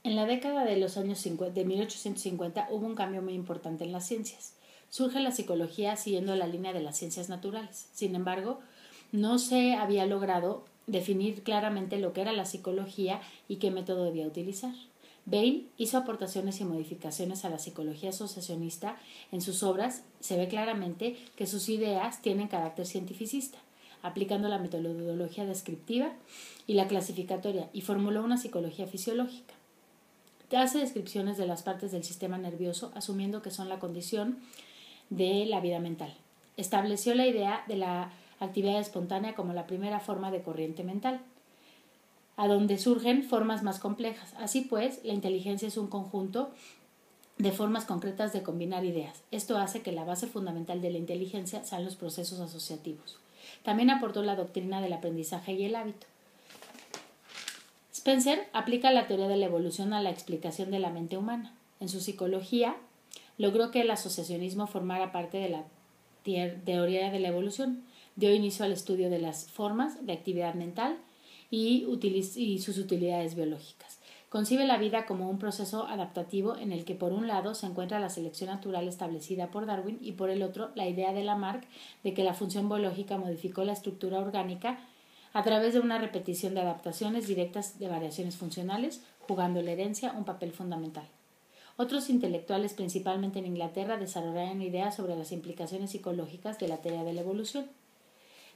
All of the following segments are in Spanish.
En la década de los años 50, de 1850 hubo un cambio muy importante en las ciencias. Surge la psicología siguiendo la línea de las ciencias naturales. Sin embargo, no se había logrado definir claramente lo que era la psicología y qué método debía utilizar. Bain hizo aportaciones y modificaciones a la psicología asociacionista. En sus obras se ve claramente que sus ideas tienen carácter cientificista, aplicando la metodología descriptiva y la clasificatoria, y formuló una psicología fisiológica. Hace descripciones de las partes del sistema nervioso, asumiendo que son la condición de la vida mental. Estableció la idea de la actividad espontánea como la primera forma de corriente mental, a donde surgen formas más complejas. Así pues, la inteligencia es un conjunto de formas concretas de combinar ideas. Esto hace que la base fundamental de la inteligencia sean los procesos asociativos. También aportó la doctrina del aprendizaje y el hábito. Spencer aplica la teoría de la evolución a la explicación de la mente humana. En su psicología, logró que el asociacionismo formara parte de la teoría de la evolución. Dio inicio al estudio de las formas de actividad mental y sus utilidades biológicas. Concibe la vida como un proceso adaptativo en el que por un lado se encuentra la selección natural establecida por Darwin y por el otro la idea de Lamarck de que la función biológica modificó la estructura orgánica a través de una repetición de adaptaciones directas de variaciones funcionales, jugando la herencia un papel fundamental. Otros intelectuales, principalmente en Inglaterra, desarrollaron ideas sobre las implicaciones psicológicas de la teoría de la evolución.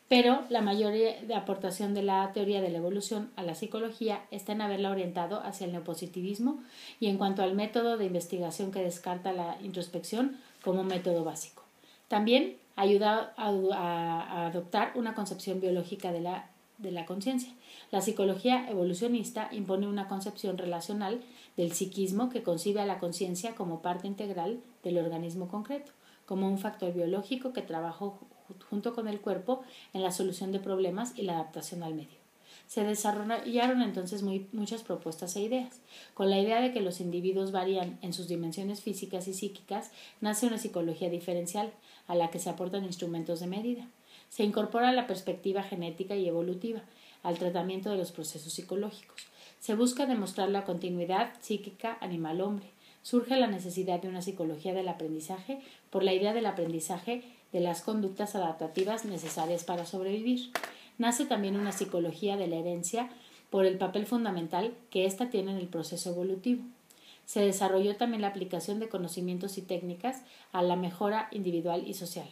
Pero la mayor aportación de la teoría de la evolución a la psicología está en haberla orientado hacia el neopositivismo y en cuanto al método de investigación que descarta la introspección como método básico. También ayuda a adoptar una concepción biológica de la conciencia. La psicología evolucionista impone una concepción relacional del psiquismo que concibe a la conciencia como parte integral del organismo concreto, como un factor biológico que trabaja junto con el cuerpo en la solución de problemas y la adaptación al medio. Se desarrollaron entonces muchas propuestas e ideas. Con la idea de que los individuos varían en sus dimensiones físicas y psíquicas, nace una psicología diferencial a la que se aportan instrumentos de medida. Se incorpora la perspectiva genética y evolutiva al tratamiento de los procesos psicológicos. Se busca demostrar la continuidad psíquica animal-hombre. Surge la necesidad de una psicología del aprendizaje por la idea del aprendizaje de las conductas adaptativas necesarias para sobrevivir. Nace también una psicología de la herencia por el papel fundamental que ésta tiene en el proceso evolutivo. Se desarrolló también la aplicación de conocimientos y técnicas a la mejora individual y social.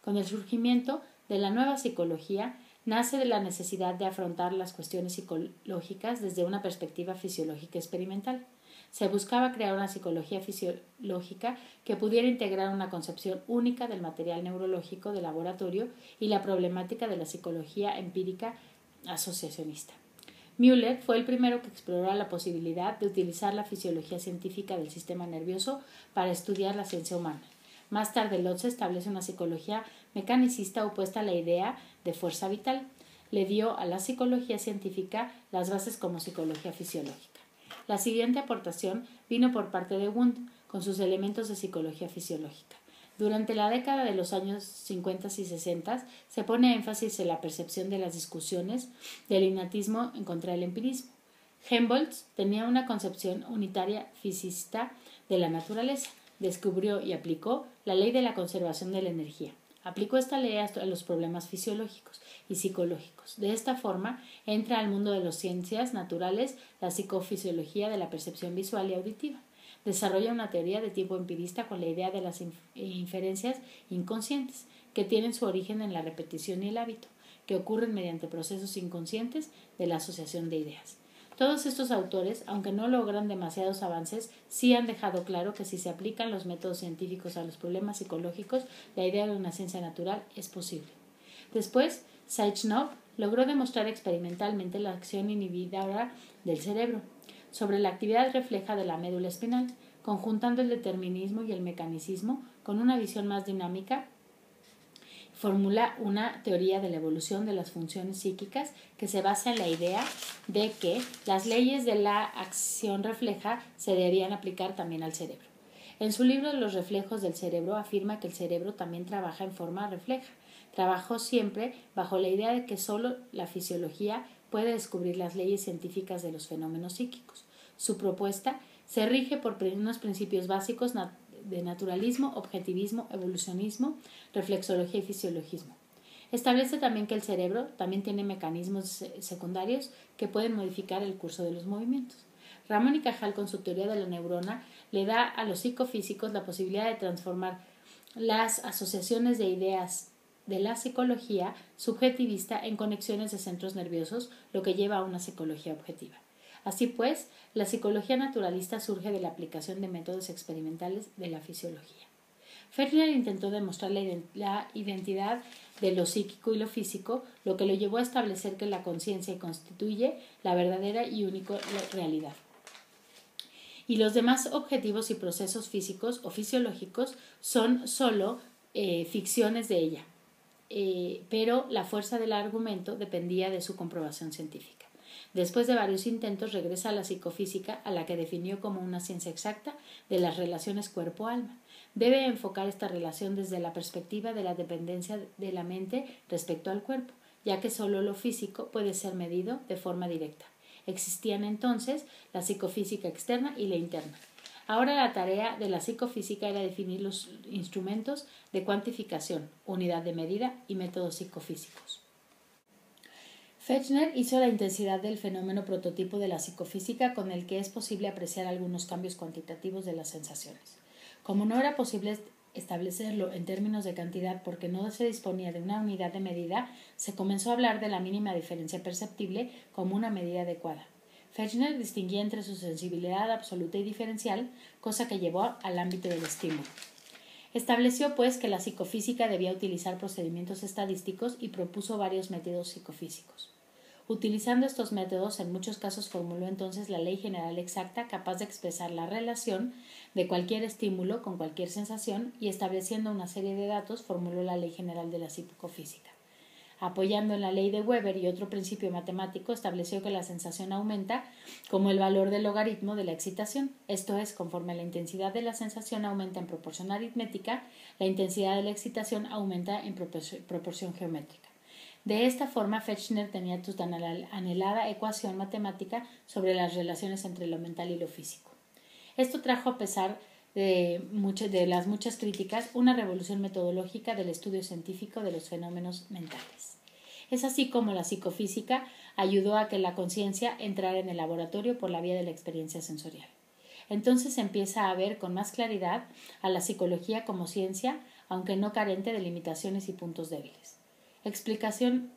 Con el surgimiento de la nueva psicología, nace de la necesidad de afrontar las cuestiones psicológicas desde una perspectiva fisiológica experimental. Se buscaba crear una psicología fisiológica que pudiera integrar una concepción única del material neurológico de laboratorio y la problemática de la psicología empírica asociacionista. Müller fue el primero que exploró la posibilidad de utilizar la fisiología científica del sistema nervioso para estudiar la ciencia humana. Más tarde, Lotze establece una psicología mecanicista opuesta a la idea de fuerza vital. Le dio a la psicología científica las bases como psicología fisiológica. La siguiente aportación vino por parte de Wundt, con sus elementos de psicología fisiológica. Durante la década de los años 50 y 60 se pone énfasis en la percepción de las discusiones del innatismo en contra del empirismo. Helmholtz tenía una concepción unitaria fisicista de la naturaleza. Descubrió y aplicó la ley de la conservación de la energía. Aplicó esta ley a los problemas fisiológicos y psicológicos. De esta forma, entra al mundo de las ciencias naturales la psicofisiología de la percepción visual y auditiva. Desarrolla una teoría de tipo empirista con la idea de las inferencias inconscientes, que tienen su origen en la repetición y el hábito, que ocurren mediante procesos inconscientes de la asociación de ideas. Todos estos autores, aunque no logran demasiados avances, sí han dejado claro que si se aplican los métodos científicos a los problemas psicológicos, la idea de una ciencia natural es posible. Después, Sachnov logró demostrar experimentalmente la acción inhibidora del cerebro sobre la actividad refleja de la médula espinal, conjuntando el determinismo y el mecanicismo con una visión más dinámica. Formula una teoría de la evolución de las funciones psíquicas que se basa en la idea de que las leyes de la acción refleja se debían aplicar también al cerebro. En su libro Los reflejos del cerebro afirma que el cerebro también trabaja en forma refleja. Trabajó siempre bajo la idea de que solo la fisiología puede descubrir las leyes científicas de los fenómenos psíquicos. Su propuesta se rige por unos principios básicos de naturalismo, objetivismo, evolucionismo, reflexología y fisiologismo. Establece también que el cerebro también tiene mecanismos secundarios que pueden modificar el curso de los movimientos. Ramón y Cajal, con su teoría de la neurona, le da a los psicofísicos la posibilidad de transformar las asociaciones de ideas de la psicología subjetivista en conexiones de centros nerviosos, lo que lleva a una psicología objetiva. Así pues, la psicología naturalista surge de la aplicación de métodos experimentales de la fisiología. Fechner intentó demostrar la identidad de lo psíquico y lo físico, lo que lo llevó a establecer que la conciencia constituye la verdadera y única realidad. Y los demás objetivos y procesos físicos o fisiológicos son solo ficciones de ella, pero la fuerza del argumento dependía de su comprobación científica. Después de varios intentos, regresa a la psicofísica, a la que definió como una ciencia exacta de las relaciones cuerpo-alma. Debe enfocar esta relación desde la perspectiva de la dependencia de la mente respecto al cuerpo, ya que solo lo físico puede ser medido de forma directa. Existían entonces la psicofísica externa y la interna. Ahora la tarea de la psicofísica era definir los instrumentos de cuantificación, unidad de medida y métodos psicofísicos. Fechner hizo la intensidad del fenómeno prototipo de la psicofísica con el que es posible apreciar algunos cambios cuantitativos de las sensaciones. Como no era posible establecerlo en términos de cantidad porque no se disponía de una unidad de medida, se comenzó a hablar de la mínima diferencia perceptible como una medida adecuada. Fechner distinguía entre su sensibilidad absoluta y diferencial, cosa que llevó al ámbito del estímulo. Estableció, pues, que la psicofísica debía utilizar procedimientos estadísticos y propuso varios métodos psicofísicos. Utilizando estos métodos, en muchos casos formuló entonces la ley general exacta capaz de expresar la relación de cualquier estímulo con cualquier sensación y estableciendo una serie de datos formuló la ley general de la psicofísica. Apoyando en la ley de Weber y otro principio matemático, estableció que la sensación aumenta como el valor del logaritmo de la excitación, esto es, conforme la intensidad de la sensación aumenta en proporción aritmética, la intensidad de la excitación aumenta en proporción geométrica. De esta forma, Fechner tenía su tan anhelada ecuación matemática sobre las relaciones entre lo mental y lo físico. Esto trajo, a pesar de las muchas críticas, una revolución metodológica del estudio científico de los fenómenos mentales. Es así como la psicofísica ayudó a que la conciencia entrara en el laboratorio por la vía de la experiencia sensorial. Entonces se empieza a ver con más claridad a la psicología como ciencia, aunque no carente de limitaciones y puntos débiles. Explicación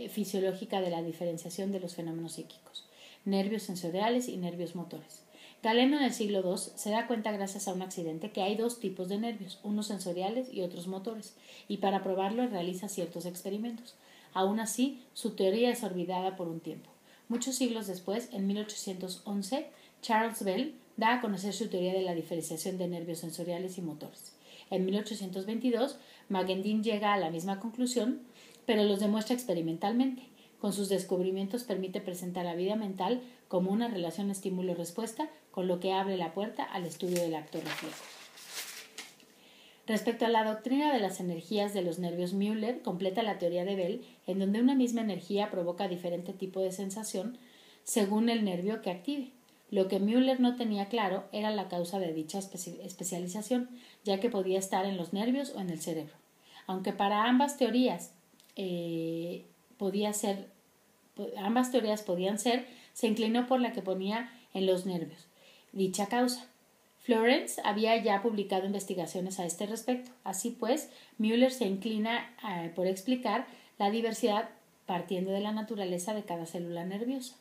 fisiológica de la diferenciación de los fenómenos psíquicos, nervios sensoriales y nervios motores. Galeno en el siglo II se da cuenta gracias a un accidente que hay dos tipos de nervios, unos sensoriales y otros motores, y para probarlo realiza ciertos experimentos. Aún así, su teoría es olvidada por un tiempo. Muchos siglos después, en 1811, Charles Bell da a conocer su teoría de la diferenciación de nervios sensoriales y motores. En 1822, Magendin llega a la misma conclusión, pero los demuestra experimentalmente. Con sus descubrimientos permite presentar la vida mental como una relación estímulo-respuesta, con lo que abre la puerta al estudio del acto reflejo. Respecto a la doctrina de las energías de los nervios, Müller completa la teoría de Bell, en donde una misma energía provoca diferente tipo de sensación según el nervio que active. Lo que Müller no tenía claro era la causa de dicha especialización, ya que podía estar en los nervios o en el cerebro. Aunque para ambas teorías podían ser, se inclinó por la que ponía en los nervios dicha causa. Florence había ya publicado investigaciones a este respecto. Así pues, Müller se inclina por explicar la diversidad partiendo de la naturaleza de cada célula nerviosa.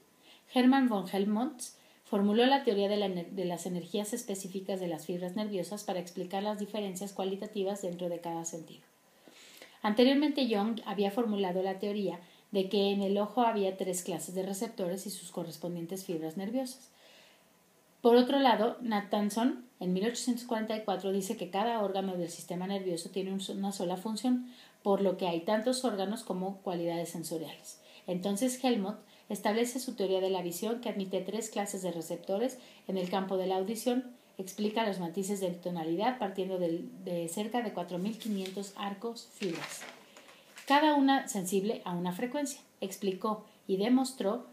Hermann von Helmholtz formuló la teoría de las energías específicas de las fibras nerviosas para explicar las diferencias cualitativas dentro de cada sentido. Anteriormente, Jung había formulado la teoría de que en el ojo había 3 clases de receptores y sus correspondientes fibras nerviosas. Por otro lado, Nathanson, en 1844, dice que cada órgano del sistema nervioso tiene una sola función, por lo que hay tantos órganos como cualidades sensoriales. Entonces, Helmholtz establece su teoría de la visión, que admite 3 clases de receptores en el campo de la audición, explica los matices de tonalidad partiendo de cerca de 4.500 arcos fibras, cada una sensible a una frecuencia. Explicó y demostró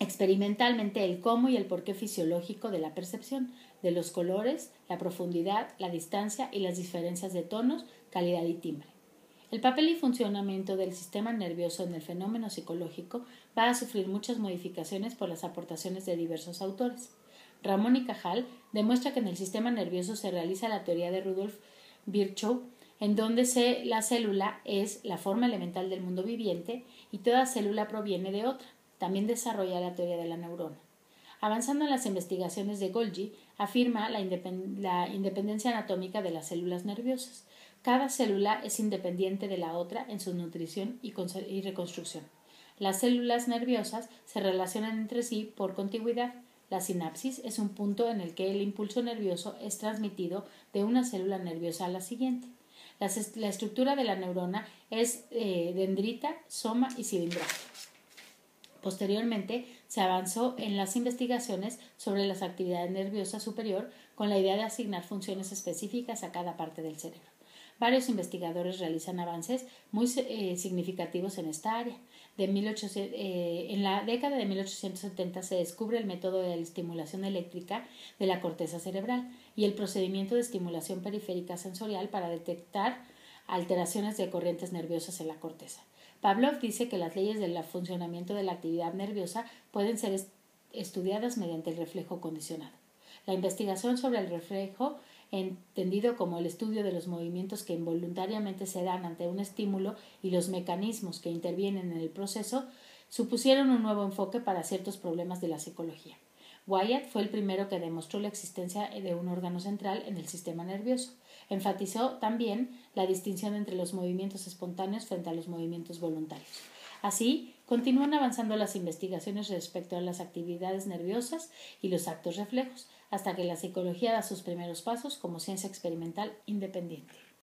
experimentalmente el cómo y el porqué fisiológico de la percepción, de los colores, la profundidad, la distancia y las diferencias de tonos, calidad y timbre. El papel y funcionamiento del sistema nervioso en el fenómeno psicológico va a sufrir muchas modificaciones por las aportaciones de diversos autores. Ramón y Cajal demuestra que en el sistema nervioso se realiza la teoría de Rudolf Virchow, en donde la célula es la forma elemental del mundo viviente y toda célula proviene de otra. También desarrolla la teoría de la neurona. Avanzando en las investigaciones de Golgi, afirma la independencia anatómica de las células nerviosas. Cada célula es independiente de la otra en su nutrición y reconstrucción. Las células nerviosas se relacionan entre sí por contigüidad. La sinapsis es un punto en el que el impulso nervioso es transmitido de una célula nerviosa a la siguiente. La estructura de la neurona es dendrita, soma y cilindrada. Posteriormente, se avanzó en las investigaciones sobre las actividades nerviosas superior con la idea de asignar funciones específicas a cada parte del cerebro. Varios investigadores realizan avances muy significativos en esta área. En la década de 1870 se descubre el método de la estimulación eléctrica de la corteza cerebral y el procedimiento de estimulación periférica sensorial para detectar alteraciones de corrientes nerviosas en la corteza. Pavlov dice que las leyes del funcionamiento de la actividad nerviosa pueden ser estudiadas mediante el reflejo condicionado. La investigación sobre el reflejo, entendido como el estudio de los movimientos que involuntariamente se dan ante un estímulo y los mecanismos que intervienen en el proceso, supusieron un nuevo enfoque para ciertos problemas de la psicología. Wyatt fue el primero que demostró la existencia de un órgano central en el sistema nervioso. Enfatizó también la distinción entre los movimientos espontáneos frente a los movimientos voluntarios. Así, continúan avanzando las investigaciones respecto a las actividades nerviosas y los actos reflejos, hasta que la psicología da sus primeros pasos como ciencia experimental independiente.